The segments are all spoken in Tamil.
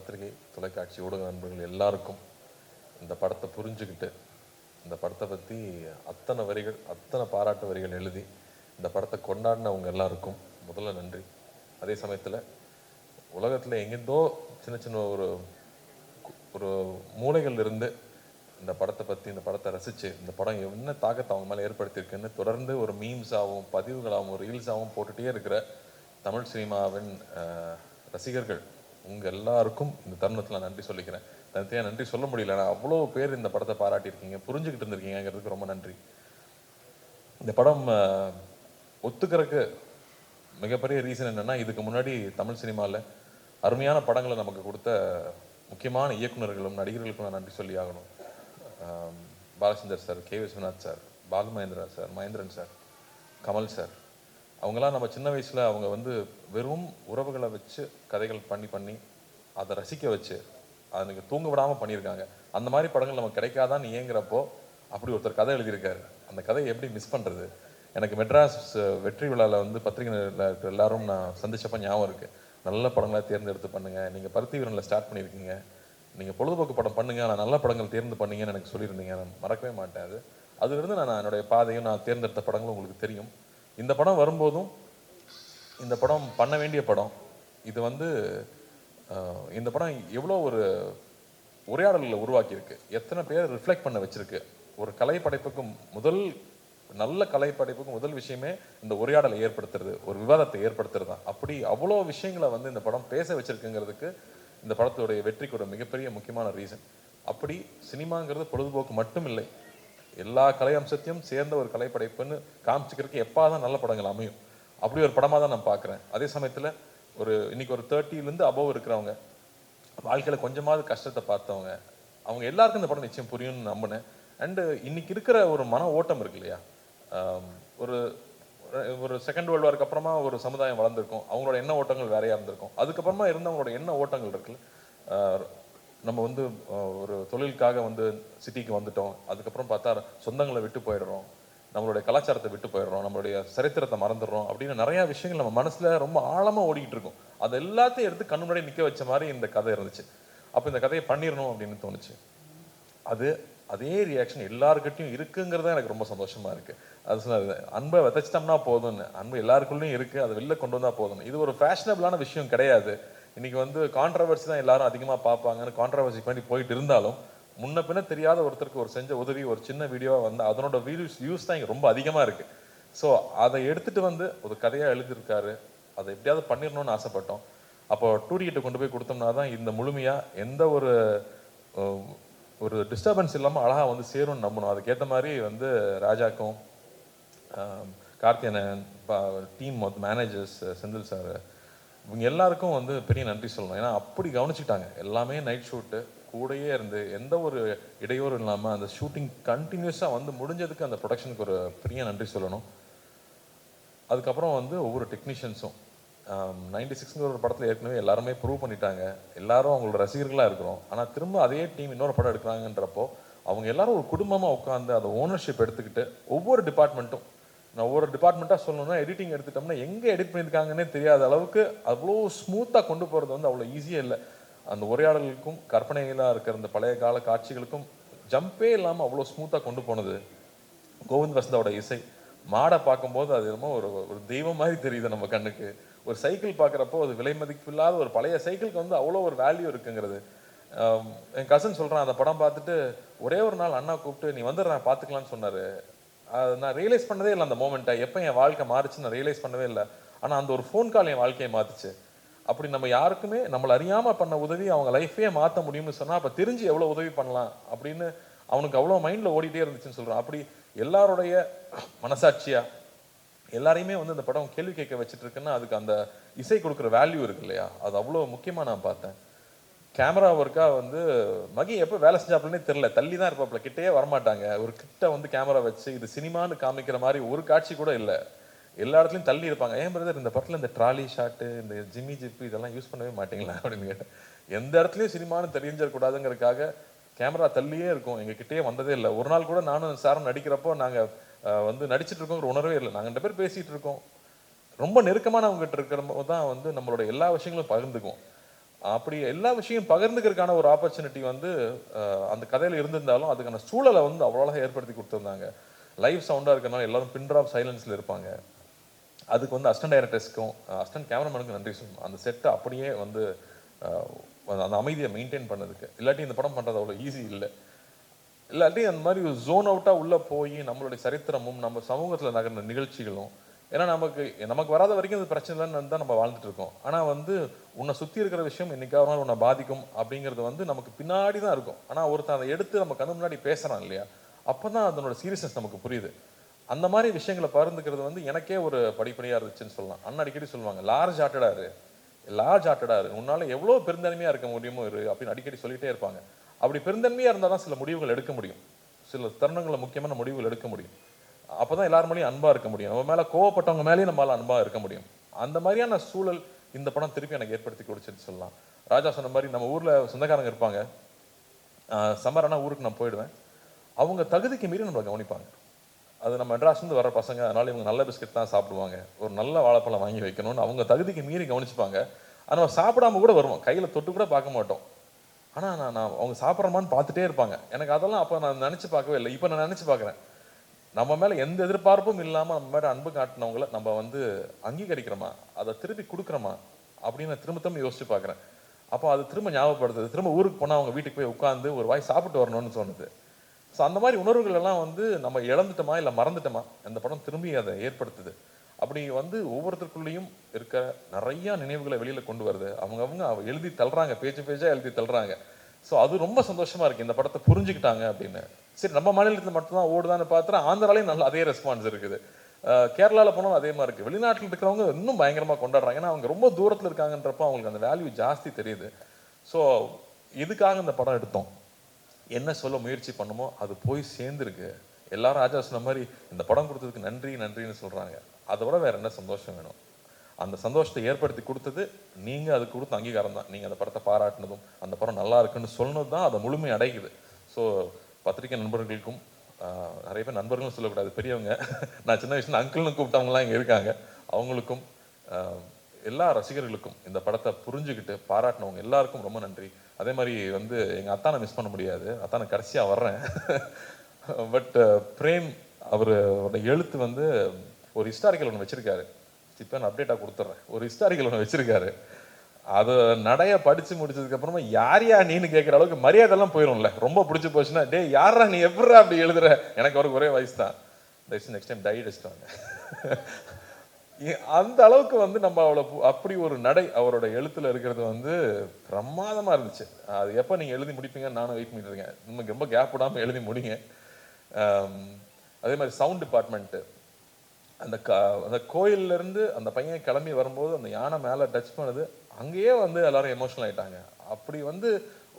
பத்திரிகை தொலைக்காட்சி ஊடக நண்பர்கள் எல்லாருக்கும் இந்த படத்தை புரிஞ்சுக்கிட்டு இந்த படத்தை பற்றி அத்தனை வரிகள் அத்தனை பாராட்டு வரிகள் எழுதி இந்த படத்தை கொண்டாடினவங்க எல்லாருக்கும் முதல்ல நன்றி. அதே சமயத்தில் உலகத்தில் எங்கேருந்தோ சின்ன சின்ன ஒரு ஒரு மூலைகள் இருந்து இந்த படத்தை பற்றி இந்த படத்தை ரசித்து இந்த படம் என்ன தாக்கத்தை அவங்க மேலே ஏற்படுத்தியிருக்குன்னு தொடர்ந்து ஒரு மீம்ஸாகவும் பதிவுகளாகவும் ரீல்ஸாகவும் போட்டுகிட்டே இருக்கிற தமிழ் சினிமாவின் ரசிகர்கள் உங்கள் எல்லாருக்கும் இந்த தருணத்தில் நான் நன்றி சொல்லிக்கிறேன். தனியாக நன்றி சொல்ல முடியல. ஆனால் அவ்வளோ பேர் இந்த படத்தை பாராட்டியிருக்கீங்க, புரிஞ்சுக்கிட்டு இருந்திருக்கீங்கிறதுக்கு ரொம்ப நன்றி. இந்த படம் ஒத்துக்கிறதுக்கு மிகப்பெரிய ரீசன் என்னென்னா, இதுக்கு முன்னாடி தமிழ் சினிமாவில் அருமையான படங்களை நமக்கு கொடுத்த முக்கியமான இயக்குநர்களும் நடிகர்களுக்கும் நான் நன்றி சொல்லி ஆகணும். Balachander sir, K Viswanath sir, Balu Mahendra sir, Mahendran sir, Kamal sir, அவங்களாம் நம்ம சின்ன வயசில் அவங்க வந்து வெறும் உறவுகளை வச்சு கதைகள் பண்ணி அதை ரசிக்க வச்சு அதுக்கு தூங்க விடாமல் பண்ணியிருக்காங்க. அந்த மாதிரி படங்கள் நமக்கு கிடைக்காதான்னு ஏங்குறப்போ அப்படி ஒருத்தர் கதை எழுதியிருக்காரு. அந்த கதையை எப்படி மிஸ் பண்ணுறது? எனக்கு மெட்ராஸ் வெற்றி விழாவில் வந்து பத்திரிகையில் இருக்கிற எல்லாரும் நான் சந்திச்சப்போ ஞாபகம் இருக்குது. நல்ல படங்களாக தேர்ந்தெடுத்து பண்ணுங்கள், நீங்கள் பருத்தி வீரனில் ஸ்டார்ட் பண்ணியிருக்கீங்க, நீங்கள் பொழுதுபோக்கு படம் பண்ணுங்க, ஆனால் நல்ல படங்கள் தேர்ந்து பண்ணீங்கன்னு எனக்கு சொல்லியிருந்தீங்க. நான் மறக்கவே மாட்டேன். அதுலேருந்து நான் என்னுடைய பாதையும் நான் தேர்ந்தெடுத்த படங்களும் உங்களுக்கு தெரியும். இந்த படம் வரும்போதும் இந்த படம் பண்ண வேண்டிய படம் இது வந்து இந்த படம் எவ்வளோ ஒரு உரையாடல்களை உருவாக்கியிருக்கு, எத்தனை பேர் ரிஃப்ளெக்ட் பண்ண வச்சிருக்கு. ஒரு கலைப்படைப்புக்கும் நல்ல கலைப்படைப்புக்கும் முதல் விஷயமே இந்த உரையாடலை ஏற்படுத்துறது, ஒரு விவாதத்தை ஏற்படுத்துறது தான். அப்படி அவ்வளோ விஷயங்களை வந்து இந்த படம் பேச வச்சிருக்குங்கிறதுக்கு இந்த படத்துடைய வெற்றிக்கு ஒரு மிகப்பெரிய முக்கியமான ரீசன். அப்படி சினிமாங்கிறது பொழுதுபோக்கு மட்டும் இல்லை, எல்லா கலை அம்சத்தையும் சேர்ந்த ஒரு கலைப்படைப்புன்னு காமிச்சிக்கிறதுக்கு எப்பாதான் நல்ல படங்கள் அமையும். அப்படி ஒரு படமாக தான் நான் பார்க்குறேன். அதே சமயத்தில் இன்னைக்கு ஒரு 30லேருந்து அபவ் இருக்கிறவங்க, வாழ்க்கையில் கொஞ்சமாவது கஷ்டத்தை பார்த்தவங்க, அவங்க எல்லாருக்கும் இந்த படம் நிச்சயம் புரியும்னு நம்பினேன். அண்டு இன்னைக்கு இருக்கிற ஒரு மன ஓட்டம் இருக்கு இல்லையா, ஒரு செகண்ட் வேர்ல்டு வாருக்கு அப்புறமா ஒரு சமுதாயம் வளர்ந்துருக்கும், அவங்களோட எண்ண ஓட்டங்கள் வேறையா இருந்திருக்கும். அதுக்கப்புறமா இருந்தவங்களோட எண்ண ஓட்டங்கள் இருக்குல்ல, நம்ம வந்து ஒரு தொழிலுக்காக வந்து சிட்டிக்கு வந்துட்டோம், அதுக்கப்புறம் பார்த்தா சொந்தங்களை விட்டு போயிடுறோம், நம்மளுடைய கலாச்சாரத்தை விட்டு போயிடுறோம், நம்மளுடைய சரித்திரத்தை மறந்துடுறோம் அப்படின்னு நிறையா விஷயங்கள் நம்ம மனசில் ரொம்ப ஆழமாக ஓடிக்கிட்டு இருக்கும். அது எல்லாத்தையும் எடுத்து கண்ணு முன்னாடி நிற்க வச்ச மாதிரி இந்த கதை இருந்துச்சு. அப்போ இந்த கதையை பண்ணிடணும் அப்படின்னு தோணுச்சு. அதே ரியாக்ஷன் எல்லாருக்கிட்டையும் இருக்குங்கிறத எனக்கு ரொம்ப சந்தோஷமா இருக்கு. அது சொன்னது, அன்பை விதைச்சிட்டோம்னா போதும்னு, அன்பு எல்லாருக்குள்ளேயும் இருக்கு, அதை வெளில கொண்டு வந்தா போதும். இது ஒரு ஃபேஷனபிளான விஷயம் கிடையாது. இன்னைக்கு வந்து கான்ட்ரவர்சி தான் எல்லாரும் அதிகமாக பார்ப்பாங்கன்னு கான்ட்ரவர்சி பண்ணி போயிட்டு இருந்தாலும், முன்ன பின்ன தெரியாத ஒருத்தருக்கு ஒரு செஞ்ச உதவி ஒரு சின்ன வீடியோவாக வந்து அதனோட வியூஸ் தான் இங்கே ரொம்ப அதிகமாக இருக்கு. ஸோ அதை எடுத்துட்டு வந்து ஒரு கதையாக எழுதியிருக்காரு. அதை எப்படியாவது பண்ணிடணும்னு ஆசைப்பட்டோம். அப்போ 2D கிட்ட கொண்டு போய் கொடுத்தோம்னா தான் இந்த முழுமையாக எந்த ஒரு டிஸ்டர்பன்ஸ் இல்லாமல் அழகாக வந்து சேரும்னு நம்பணும். அதுக்கேற்ற மாதிரி வந்து ராஜாக்கும் Karthiyanan team managers Senthil sir இவங்க எல்லாருக்கும் வந்து பெரிய நன்றி சொல்லணும். ஏன்னா அப்படி கவனிச்சுட்டாங்க. எல்லாமே நைட் ஷூட்டு கூடயே இருந்து எந்த ஒரு இடையூறும் இல்லாமல் அந்த ஷூட்டிங் கண்டினியூஸாக வந்து முடிஞ்சதுக்கு அந்த ப்ரொடக்ஷனுக்கு ஒரு பெரிய நன்றி சொல்லணும். அதுக்கப்புறம் வந்து ஒவ்வொரு டெக்னீஷியன்ஸும் 96ங்கிற ஒரு படத்தில் ஏற்கனவே எல்லாருமே ப்ரூவ் பண்ணிட்டாங்க, எல்லாரும் அவங்களோட ரசிகர்களாக இருக்கிறோம். ஆனால் திரும்ப அதே டீம் இன்னொரு படம் எடுக்கிறாங்கன்றப்போ அவங்க எல்லாரும் ஒரு குடும்பமாக உட்காந்து அதை ஓனர்ஷிப் எடுத்துக்கிட்டு ஒவ்வொரு டிபார்ட்மெண்ட்டும், நான் ஒவ்வொரு டிபார்ட்மெண்ட்டாக சொல்லணும்னா எடிட்டிங் எடுத்துட்டோம்னா எங்கே எடிட் பண்ணியிருக்காங்கன்னே தெரியாத அளவுக்கு அவ்வளோ ஸ்மூத்தாக கொண்டு போகிறது வந்து அவ்வளோ ஈஸியாக இல்லை. அந்த உரையாடலுக்கும் கற்பனைகளாக இருக்கிற அந்த பழைய கால காட்சிகளுக்கும் ஜம்பே இல்லாமல் அவ்வளோ ஸ்மூத்தாக கொண்டு போனது கோவிந்த் வசந்தாவோட இசை. மாடை பார்க்கும்போது அது என்னமோ ஒரு தெய்வம் மாதிரி தெரியுது நம்ம கண்ணுக்கு. ஒரு சைக்கிள் பார்க்குறப்போ அது விலை மதிப்பில்லாத ஒரு பழைய சைக்கிளுக்கு வந்து அவ்வளோ ஒரு வேல்யூ இருக்குங்கிறது. என் கசன் சொல்கிறான், அந்த படம் பார்த்துட்டு ஒரே ஒரு நாள் அண்ணா கூப்பிட்டு நீ வந்துடுற நான் பார்த்துக்கலான்னு சொன்னார். நான் ரியலைஸ் பண்ணதே இல்லை அந்த மோமெண்ட்டை, எப்போ என் வாழ்க்கை மாறிச்சுன்னு நான் ரியலைஸ் பண்ணவே இல்லை. ஆனால் அந்த ஒரு ஃபோன் கால் என் வாழ்க்கையை மாற்றுச்சு. அப்படி நம்ம யாருக்குமே நம்மளை அறியாமல் பண்ண உதவி அவங்க லைஃபே மாற்ற முடியும்னு சொன்னால் அப்போ தெரிஞ்சு எவ்வளோ உதவி பண்ணலாம் அப்படின்னு அவனுக்கு அவ்வளோ மைண்டில் ஓடிட்டே இருந்துச்சுன்னு சொல்கிறான். அப்படி எல்லாருடைய மனசாட்சியா எல்லாரையுமே வந்து இந்த படம் கேள்வி கேட்க வச்சுட்டு இருக்குன்னா அதுக்கு அந்த இசை கொடுக்குற வேல்யூ இருக்கு இல்லையா, அது அவ்வளோ முக்கியமாக நான் பார்த்தேன். கேமரா ஒர்க்கா வந்து மகி எப்போ வேலை செஞ்சாப்புலன்னே தெரில, தள்ளி தான் இருப்பாப்புல, கிட்டே வரமாட்டாங்க. ஒரு கிட்ட வந்து கேமரா வச்சு இது சினிமான்னு காமிக்கிற மாதிரி ஒரு காட்சி கூட இல்லை, எல்லா இடத்துலையும் தள்ளி இருப்பாங்க. ஏன் பிரதர் இந்த படத்தில் இந்த ட்ராலி ஷாட்டு இந்த ஜிம்மி ஜிப்பு இதெல்லாம் யூஸ் பண்ணவே மாட்டீங்களா அப்படின்னு கேட்டேன். எந்த இடத்துலையும் சினிமான்னு தெரிஞ்சிடக்கூடாதுங்கிறதுக்காக கேமரா தள்ளியே இருக்கும், எங்ககிட்டயே வந்ததே இல்லை. ஒரு நாள் கூட நானும் சாரும் நடிக்கிறப்போ நாங்கள் வந்து நடிச்சிட்டு இருக்கோங்கிற உணர்வே இல்லை. நாங்கள் 2 பேர் பேசிகிட்டு இருக்கோம், ரொம்ப நெருக்கமானவங்ககிட்ட இருக்கிற தான் வந்து நம்மளோட எல்லா விஷயங்களும் பகிர்ந்துக்குவோம். அப்படி எல்லா விஷயம் பகிர்ந்துக்கிறதுக்கான ஒரு ஆப்பர்ச்சுனிட்டி வந்து அந்த கதையில் இருந்திருந்தாலும் அதுக்கான சூழலை வந்து அவ்வளோ ஏற்படுத்தி கொடுத்துருந்தாங்க. லைவ் சவுண்டாக இருக்கிறனால எல்லாரும் பின் ட்ராப் சைலன்ஸில் இருப்பாங்க. அதுக்கு வந்து அசிஸ்டன்ட் டைரக்டர்ஸ்க்கும் அசிஸ்டன்ட் கேமராமேனுக்கும் நன்றி சொல்லணும். அந்த செட்டை அப்படியே வந்து அந்த அமைதியை மெயின்டைன் பண்ணதுக்கு. இல்லாட்டி இந்த படம் பண்ணுறது அவ்வளோ ஈஸி இல்லை. இல்லாட்டி அந்த மாதிரி ஒரு ஜோன் அவுட்டாக உள்ளே போய் நம்மளுடைய சரித்திரமும் நம்ம சமூகத்தில் நகர்ந்த நிகழ்ச்சிகளும், ஏன்னா நமக்கு வராத வரைக்கும் அது பிரச்சனை இல்லைன்னு தான் நம்ம வாழ்ந்துட்டு இருக்கோம். ஆனால் வந்து உன்னை சுற்றி இருக்கிற விஷயம் என்னைக்காவது நாள் உன்னை பாதிக்கும் அப்படிங்கிறது வந்து நமக்கு பின்னாடி தான் இருக்கும். ஆனால் ஒருத்தன் அதை எடுத்து நம்ம கண்ணு முன்னாடி பேசுகிறான் இல்லையா, அப்போ தான் அதனோட சீரியஸ்னஸ் நமக்கு புரியுது. அந்த மாதிரி விஷயங்களை பகிர்ந்துக்கிறது வந்து எனக்கே ஒரு படிப்படியாக இருந்துச்சுன்னு சொல்லலாம். அண்ணன் அடிக்கடி சொல்லுவாங்க, லார்ஜ் ஹார்ட்டடாரு உன்னால எவ்வளோ பெருந்தன்மையாக இருக்க முடியுமோ அப்படின்னு அடிக்கடி சொல்லிகிட்டே இருப்பாங்க. அப்படி பெருந்தன்மையாக இருந்தால் தான் சில முடிவுகள் எடுக்க முடியும், சில தருணங்களில் முக்கியமான முடிவுகள் எடுக்க முடியும். அப்போ தான் எல்லார் மேலேயும் அன்பாக இருக்க முடியும், நம்ம மேலே கோவப்பட்டவங்க மேலேயும் நம்மளால் அன்பாக இருக்க முடியும். அந்த மாதிரியான சூழல் இந்த படம் திருப்பி எனக்கு ஏற்படுத்தி கொடுச்சுன்னு சொல்லலாம். ராஜா சொன்ன மாதிரி நம்ம ஊரில் சொந்தக்காரங்க இருப்பாங்க, சம்மரானா ஊருக்கு நான் போயிடுவேன், அவங்க தகுதிக்கு மீறி நம்மளை கவனிப்பாங்க. அது நம்ம மெட்ராஸ்லேருந்து வர பசங்க, அதனால இவங்க நல்ல பிஸ்கெட் தான் சாப்பிடுவாங்க, ஒரு நல்ல வாழைப்பழம் வாங்கி வைக்கணும்னு அவங்க தகுதிக்கு மீறி கவனிச்சுப்பாங்க. ஆனால் நம்ம சாப்பிடாம கூட வருவோம், கையில் தொட்டு கூட பார்க்க மாட்டோம். ஆனால் நான் அவங்க சாப்பிட்றமான்னு பார்த்துட்டே இருப்பாங்க. எனக்கு அதெல்லாம் அப்போ நான் நினச்சி பார்க்கவே இல்லை, இப்போ நான் நினச்சி பார்க்குறேன். நம்ம மேலே எந்த எதிர்பார்ப்பும் இல்லாமல் நம்ம மேலே அன்பு காட்டினவங்கள நம்ம வந்து அங்கீகரிக்கிறோமா, அதை திருப்பி கொடுக்குறோமா அப்படின்னு நான் திரும்ப யோசிச்சு பார்க்குறேன். அப்போ அது திரும்ப ஞாபகப்படுத்துது, திரும்ப ஊருக்கு போனால் அவங்க வீட்டுக்கு போய் உட்காந்து ஒரு வாய் சாப்பிட்டு வரணும்னு தோணுது. ஸோ அந்த மாதிரி உணர்வுகள் எல்லாம் வந்து நம்ம இழந்துட்டோமா இல்லை மறந்துட்டோமா, அந்த படம் திரும்பி அதை ஏற்படுத்துது. அப்படி வந்து ஒவ்வொருத்தருக்குள்ளேயும் இருக்க நிறைய நினைவுகளை வெளியில கொண்டு வருது. அவங்க எழுதி தள்ளுறாங்க, பேச்சா எழுதி தள்ளுறாங்க. ஸோ அது ரொம்ப சந்தோஷமா இருக்கு, இந்த படத்தை புரிஞ்சுக்கிட்டாங்க அப்படின்னு. சரி, நம்ம மாநிலத்தில் மட்டும்தான் ஓடுதான்னு பார்த்தா ஆந்திராலையும் நல்ல அதே ரெஸ்பான்ஸ் இருக்குது, கேரளாவில் போனாலும் அதே மாதிரி இருக்கு. வெளிநாட்டில் இருக்கிறவங்க இன்னும் பயங்கரமாக கொண்டாடுறாங்க, ஏன்னா அவங்க ரொம்ப தூரத்தில் இருக்காங்கன்றப்போ அவங்களுக்கு அந்த வேல்யூ ஜாஸ்தி தெரியுது. ஸோ இதுக்காக இந்த படம் எடுத்தோம், என்ன சொல்ல முயற்சி பண்ணுமோ அது போய் சேர்ந்துருக்கு. எல்லாரும் ராஜா சொன்ன மாதிரி இந்த படம் கொடுத்ததுக்கு நன்றின்னு சொல்றாங்க. அதை விட வேற என்ன சந்தோஷம் வேணும்? அந்த சந்தோஷத்தை ஏற்படுத்தி கொடுத்தது நீங்க, அதுக்கு கொடுத்த அங்கீகாரம் தான். நீங்க அந்த படத்தை பாராட்டினதும் அந்த படம் நல்லா இருக்குன்னு சொன்னது தான் அதை முழுமை அடைக்குது. ஸோ பத்திரிகை நண்பர்களுக்கும், நிறைய பேர் நண்பர்களும் சொல்லக்கூடாது, பெரியவங்க, நான் சின்ன வயசுல அங்கிள்னு கூப்பிட்டவங்களாம் இங்கே இருக்காங்க, அவங்களுக்கும் எல்லா ரசிகர்களுக்கும் இந்த படத்தை புரிஞ்சுக்கிட்டு பாராட்டினவங்க எல்லாருக்கும் ரொம்ப நன்றி. அதே மாதிரி வந்து எங்கள் அத்தானை மிஸ் பண்ண முடியாது, அத்தானை கடைசியாக வர்றேன். பட் பிரேம் அவரோட எழுத்து வந்து ஒரு ஹிஸ்டாரிக்கல் ஒன்று வச்சிருக்காரு, இப்போ நான் அப்டேட்டாக கொடுத்துட்றேன். ஒரு ஹிஸ்டாரிக்கல் ஒன்று வச்சிருக்காரு, அதை நடைய படித்து முடிச்சதுக்கு அப்புறமா யாரையா நீன்னு கேட்குற அளவுக்கு மரியாதைலாம் போயிடும்ல. ரொம்ப பிடிச்சி போச்சுன்னா, டே யாரா நீ எப்படா அப்படி எழுதுற, எனக்கு அவருக்கு ஒரே வயசு தான், நெக்ஸ்ட் டைம் டை அடிச்சிட்டாங்க. அந்த அளவுக்கு வந்து நம்ம அப்படி ஒரு நடை அவரோட எழுத்துல இருக்கிறது வந்து பிரமாதமா இருந்துச்சு. அது எப்போ நீங்க எழுதி முடிப்பீங்கன்னு நானும் வெயிட் பண்ணிட்டு இருக்கேன். நமக்கு ரொம்ப கேப் விடாம எழுதி முடிங்க. அதே மாதிரி சவுண்ட் டிபார்ட்மெண்ட்டு, அந்த கோயில்ல இருந்து அந்த பையன் கிளம்பி வரும்போது அந்த யானை மேலே டச் பண்ணுது, அங்கேயே வந்து எல்லாரும் எமோஷனல் ஆயிட்டாங்க. அப்படி வந்து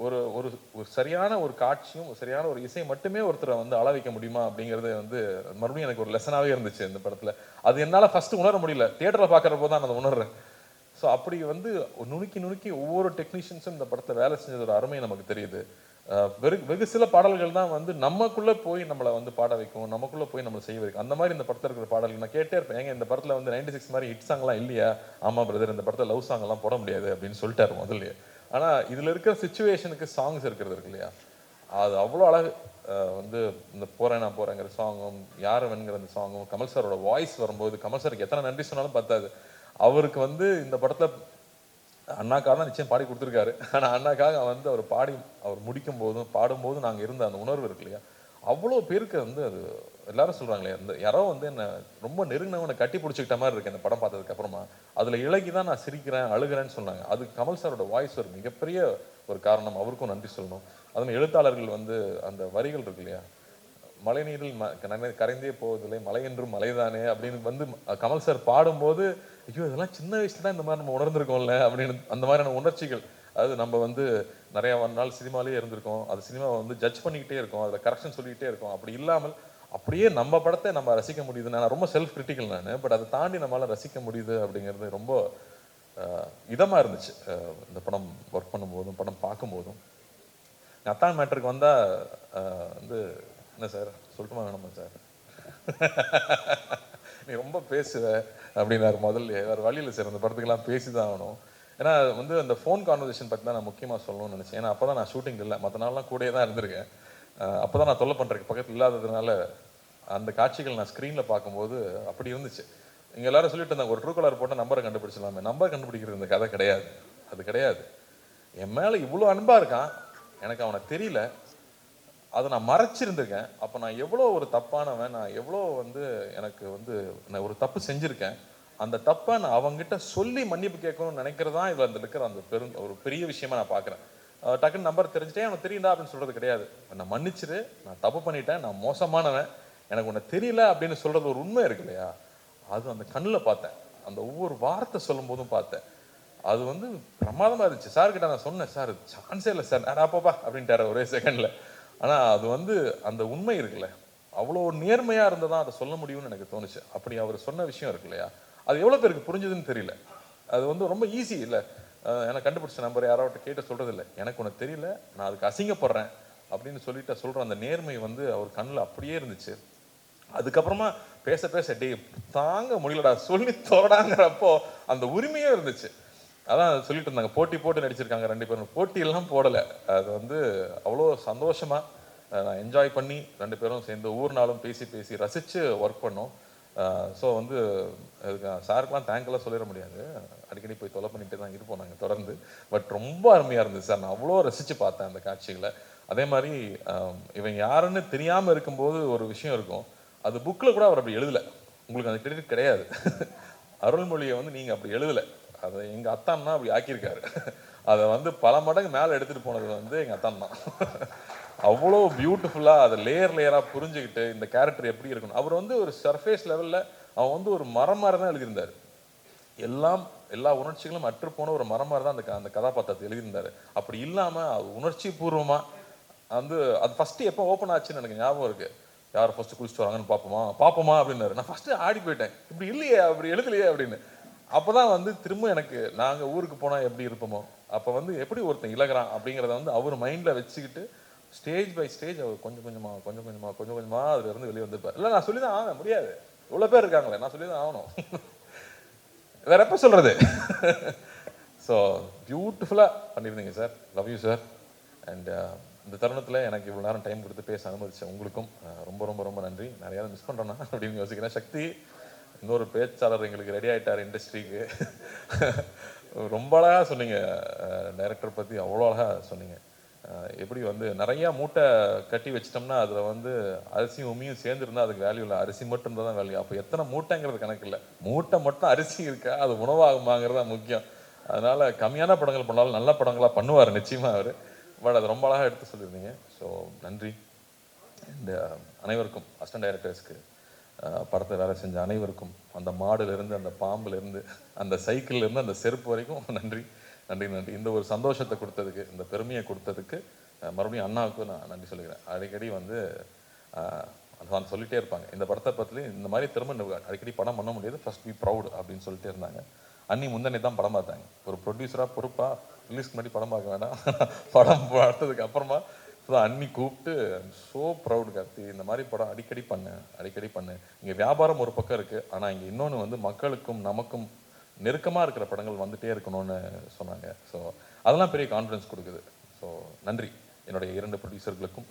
ஒரு ஒரு ஒரு சரியான ஒரு காட்சியும் சரியான ஒரு இசை மட்டுமே ஒருத்தரை வந்து அள வைக்க முடியுமா அப்படிங்கிறது வந்து மறுபடியும் எனக்கு ஒரு லெசனாகவே இருந்துச்சு இந்த படத்தில். அது என்னால் ஃபஸ்ட்டு உணர முடியல, தியேட்டரில் பார்க்குறப்போ தான் நான் அதை உணர்றேன். ஸோ அப்படி வந்து நுணுக்கி ஒவ்வொரு டெக்னீஷியன்ஸும் இந்த படத்தை வேலை செஞ்சது ஒரு அருமை நமக்கு தெரியுது. வெகு சில பாடல்கள் தான் வந்து நமக்குள்ளே போய் நம்மளை வந்து பாட வைக்கும், நமக்குள்ளே போய் நம்மளை செய்ய வைக்கும். அந்த மாதிரி இந்த படத்தில் இருக்கிற பாடல்கள் நான் கேட்டே இருப்பேன். ஏங்க இந்த படத்தில் வந்து 96 மாதிரி ஹிட் சாங்லாம் இல்லையா? ஆமாம் பிரதர், இந்த படத்தில் லவ் சாங்லாம் போட முடியாது அப்படின்னு சொல்லிட்டாரு முதல்ல. ஆனால் இதில் இருக்கிற சுச்சுவேஷனுக்கு சாங்ஸ் இருக்கிறது இருக்கு இல்லையா, அது அவ்வளோ அழகு. வந்து இந்த போகிறேன் நான் போகிறேங்கிற சாங்கும், யாருவன்கிற அந்த சாங்கும், கமல் சாரோட வாய்ஸ் வரும்போது, கமல் சாருக்கு எத்தனை நன்றி சொன்னாலும் பத்தாது. அவருக்கு வந்து இந்த படத்தில் அண்ணாக்காக தான் நிச்சயம் பாடி கொடுத்துருக்காரு. ஆனால் அண்ணாக்காக வந்து அவர் முடிக்கும் போதும் பாடும்போதும் நாங்கள் இருந்த அந்த உணர்வு இருக்கு இல்லையா, அவ்வளோ பேருக்கு வந்து அது எல்லாரும் சொல்கிறாங்களே, அந்த யாரோ வந்து என்னை ரொம்ப நெருங்கினவனை கட்டி பிடிச்சிக்கிட்ட மாதிரி இருக்கு இந்த படம் பார்த்ததுக்கு அப்புறமா. அதில் இலகி தான் நான் சிரிக்கிறேன் அழுகிறேன்னு சொன்னாங்க. அது கமல் சாரோட வாய்ஸ் ஒரு மிகப்பெரிய ஒரு காரணம், அவருக்கும் நன்றி சொல்லணும். அதுவும் எழுத்தாளர்கள் வந்து அந்த வரிகள் இருக்கு இல்லையா, மழை நீரில் கரைந்தே போவதில்லை மலை என்றும் மலைதானே அப்படின்னு வந்து கமல் சார் பாடும்போது, ஐயோ இதெல்லாம் சின்ன வயசுல தான் இந்த மாதிரி நம்ம உணர்ந்திருக்கோம்ல அப்படின்னு அந்த மாதிரியான உணர்ச்சிகள். அதாவது நம்ம வந்து நிறைய நாள் சினிமாலேயே இருந்திருக்கோம், அது சினிமாவை வந்து ஜட்ஜ் பண்ணிக்கிட்டே இருக்கோம், அதில் கரெக்ஷன் சொல்லிக்கிட்டே இருக்கோம். அப்படி இல்லாமல் அப்படியே நம்ம படத்தை நம்ம ரசிக்க முடியுது. நான் ரொம்ப செல்ஃப் கிரிட்டிக்கல் நான், பட் அதை தாண்டி நம்மளால் ரசிக்க முடியுது அப்படிங்கிறது ரொம்ப இதமாக இருந்துச்சு இந்த படம் ஒர்க் பண்ணும்போதும் படம் பார்க்கும்போதும். அத்தான் மேட்டருக்கு வந்தால் வந்து என்ன சார் சொல்லட்டுமா வேணாமா சார், நீ ரொம்ப பேசுவ அப்படின்னாரு முதல்ல. வேறு வழியில் சார், அந்த படத்துக்கெல்லாம் பேசி தான் ஆகணும். ஏன்னா வந்து அந்த ஃபோன் கான்வர்சேஷன் பற்றி தான் நான் முக்கியமாக சொல்லணும்னு நினச்சேன். ஏன்னா அப்போ தான் நான் ஷூட்டிங் இல்லை, மற்ற நாள்லாம் கூடயே தான் இருந்திருக்கேன். அப்போ தான் நான் தொல்லை பண்ணுறதுக்கு பக்கத்தில் இல்லாததுனால அந்த காட்சிகள் நான் ஸ்க்ரீனில் பார்க்கும்போது அப்படி இருந்துச்சு. இங்கே எல்லாரும் சொல்லிட்டு இருந்தாங்க, ஒரு ட்ரூ கலர் போட்டால் நம்பரை கண்டுபிடிச்சலாமே. நம்பர் கண்டுபிடிக்கிறது இந்த கதை கிடையாது, அது கிடையாது. என் மேலே இவ்வளோ அன்பாக இருக்கான், எனக்கு அவனை தெரியல, அதை நான் மறைச்சிருந்திருக்கேன். அப்போ நான் எவ்வளோ ஒரு தப்பானவன், நான் எவ்வளோ வந்து எனக்கு வந்து நான் ஒரு தப்பு செஞ்சுருக்கேன். அந்த தப்பை நான் அவங்ககிட்ட சொல்லி மன்னிப்பு கேட்கணும்னு நினைக்கிறதா இதில் அந்த இருக்கிற அந்த ஒரு பெரிய விஷயமா நான் பார்க்குறேன். டக்குன்னு நம்பர் தெரிஞ்சுட்டேன், அவனுக்கு தெரியுண்டா அப்படின்னு சொல்கிறது கிடையாது. நான் மன்னிச்சிரு, நான் தப்பு பண்ணிட்டேன், நான் மோசமானவன், எனக்கு உன்னை தெரியல அப்படின்னு சொல்கிறது ஒரு உண்மை இருக்கு இல்லையா, அது அந்த கண்ணில் பார்த்தேன். அந்த ஒவ்வொரு வார்த்தை சொல்லும் போதும் பார்த்தேன். அது வந்து பிரமாதமாக இருந்துச்சு. சார்கிட்ட நான் சொன்னேன், சார் சான்ஸே இல்லை சார், நான் அப்பப்பா அப்படின்ட்டார் ஒரே செகண்டில். ஆனால் அது வந்து அந்த உண்மை இருக்குல்ல, அவ்வளோ நேர்மையாக இருந்ததான் அதை சொல்ல முடியும்னு எனக்கு தோணுச்சு. அப்படி அவர் சொன்ன விஷயம் இருக்கு இல்லையா, அது எவ்வளோ பேருக்கு புரிஞ்சுதுன்னு தெரியல. அது வந்து ரொம்ப ஈஸி இல்லை, எனக்கு கண்டுபிடிச்ச நம்பர் யாராவது கேட்டு சொல்கிறது இல்லை, எனக்கு உனக்கு தெரியல, நான் அதுக்கு அசிங்கப்படுறேன் அப்படின்னு சொல்லிட்டு சொல்கிற அந்த நேர்மை வந்து அவர் கண்ணில் அப்படியே இருந்துச்சு. அதுக்கப்புறமா பேச பேச டே தாங்க முடியலடா சொல்லி தோடாங்கிறப்போ அந்த உரிமையும் இருந்துச்சு. அதான் சொல்லிட்டு இருந்தாங்க, போட்டி போட்டு நடிச்சிருக்காங்க 2 பேரும். போட்டியெல்லாம் போடலை, அது வந்து அவ்வளோ சந்தோஷமாக நான் என்ஜாய் பண்ணி 2 பேரும் சேர்ந்து ஒவ்வொரு நாளும் பேசி பேசி ரசித்து ஒர்க் பண்ணோம். ஸோ வந்து அதுக்கு சாருக்கெலாம் தேங்க்லாம் சொல்லிட முடியாது, அடிக்கடி போய் தொலை பண்ணிகிட்டே தான் இருப்போம் நாங்கள் தொடர்ந்து. பட் ரொம்ப அருமையாக இருந்துச்சு சார், நான் அவ்வளோ ரசித்து பார்த்தேன் அந்த காட்சிகளை. அதே மாதிரி இவன் யாருன்னு தெரியாமல் இருக்கும்போது ஒரு விஷயம் இருக்கும், அது புக்கில் கூட அவர் அப்படி எழுதலை, உங்களுக்கு அந்த கிரெடிட் கிடையாது. அருள்மொழியை வந்து நீங்கள் அப்படி எழுதலை, அதை எங்கள் அத்தான் தான் அப்படி ஆக்கியிருக்காரு. அதை வந்து பல மடங்கு மேலே எடுத்துகிட்டு போனது வந்து எங்கள் அத்தான் தான். அவ்வளோ பியூட்டிஃபுல்லாக அதை லேயராக புரிஞ்சுக்கிட்டு இந்த கேரக்டர் எப்படி இருக்கணும். அவர் வந்து ஒரு சர்ஃபேஸ் லெவலில் அவன் வந்து ஒரு மரம் மாதிரி தான் எழுதியிருந்தார். எல்லா உணர்ச்சிகளும் அற்று போன ஒரு மரம் மாதிரி தான் அந்த கதாபாத்திரத்தை எழுதியிருந்தார். அப்படி இல்லாமல் அது உணர்ச்சி பூர்வமாக வந்து அது ஃபஸ்ட்டு எப்போ ஓப்பன் ஆச்சுன்னு எனக்கு ஞாபகம் இருக்குது. யார் ஃபஸ்ட்டு குளிச்சுட்டு வராங்கன்னு பார்ப்போமா அப்படின்னாரு. நான் ஃபஸ்ட்டு ஆடி போயிட்டேன், இப்படி இல்லையே, அப்படி எழுதலையே அப்படின்னு. அப்போ தான் வந்து திரும்ப எனக்கு நாங்கள் ஊருக்கு போனால் எப்படி இருப்போமோ, அப்போ வந்து எப்படி ஒருத்தன் இழகிறான் அப்படிங்கிறத வந்து அவர் மைண்டில் வச்சுக்கிட்டு ஸ்டேஜ் பை ஸ்டேஜ் அவர் கொஞ்சம் கொஞ்சமாக அதுல இருந்து வெளியே வந்துருப்பார். இல்லை நான் சொல்லி தான் ஆகணும், முடியாது, இவ்வளோ பேர் இருக்காங்களே, நான் சொல்லி தான் ஆகணும், வேற எப்போ சொல்கிறது. ஸோ பியூட்டிஃபுல்லாக பண்ணியிருந்தீங்க sir, love you sir. And இந்த தருணத்தில் எனக்கு இவ்வளோ நேரம் டைம் கொடுத்து பேச அனுமதிச்சேன் உங்களுக்கும் ரொம்ப ரொம்ப ரொம்ப நன்றி. நிறையாவது மிஸ் பண்ணுறேன்னா அப்படின்னு யோசிக்கிறேன். சக்தி இன்னொரு பேச்சாளர் எங்களுக்கு ரெடி ஆகிட்டார் இண்டஸ்ட்ரிக்கு. ரொம்ப அழகாக சொன்னீங்க, டைரக்டர் பற்றி அவ்வளோ அழகாக சொன்னீங்க. எப்படி வந்து நிறையா மூட்டை கட்டி வச்சிட்டோம்னா அதில் வந்து அரிசியும் உமியும் சேர்ந்துருந்தா அதுக்கு வேல்யூ இல்லை, அரிசி மட்டும் இருந்தால் தான் வேல்யூ. அப்போ எத்தனை மூட்டைங்கிறது கணக்கு இல்லை, மூட்டை மட்டும் அரிசி இருக்கா, அது உணவாகுமாங்கிறது தான் முக்கியம். அதனால் கம்மியான படங்கள் பண்ணாலும் நல்ல படங்களாக பண்ணுவார் நிச்சயமாக அவர். பட் அது ரொம்ப அழகாக எடுத்து சொல்லியிருந்தீங்க. ஸோ நன்றி. அண்ட் அனைவருக்கும், அசிஸ்டன்ட் டைரக்டர்ஸ்க்கு, படத்தை வேலை செஞ்ச அனைவருக்கும், அந்த மாடுலேருந்து அந்த பாம்புலேருந்து அந்த சைக்கிள்லேருந்து அந்த செருப்பு வரைக்கும் நன்றி நன்றி நன்றி. இந்த ஒரு சந்தோஷத்தை கொடுத்ததுக்கு, இந்த பெருமையை கொடுத்ததுக்கு மறுபடியும் அண்ணாவுக்கும் நான் நன்றி சொல்லிக்கிறேன். அடிக்கடி வந்து அதான் சொல்லிகிட்டே இருப்பாங்க, இந்த படத்தை பற்றி இந்த மாதிரி திரும்ப அடிக்கடி படம் பண்ண முடியாது, ஃபர்ஸ்ட் பி ப்ரௌட் அப்படின்னு சொல்லிட்டே இருந்தாங்க. அண்ணி முந்தனே தான் படம் பார்த்தாங்க, ஒரு ப்ரொடியூசராக பொறுப்பாக ரிலீஸ்க்கு முன்னாடி படம் பார்க்க வேண்டாம், படம் பார்த்ததுக்கு அப்புறமா தான் அண்ணி கூப்பிட்டு ஸோ ப்ரௌட் கார்த்தி, இந்த மாதிரி படம் அடிக்கடி பண்ணு. இங்கே வியாபாரம் ஒரு பக்கம் இருக்குது, ஆனால் இங்கே இன்னொன்று வந்து மக்களுக்கும் நமக்கும் நெருக்கமாக இருக்கிற படங்கள் வந்துகிட்டே இருக்கணும்னு சொன்னாங்க. ஸோ அதெல்லாம் பெரிய கான்ஃபிடன்ஸ் கொடுக்குது. ஸோ நன்றி என்னுடைய 2 ப்ரொடியூசர்களுக்கும்.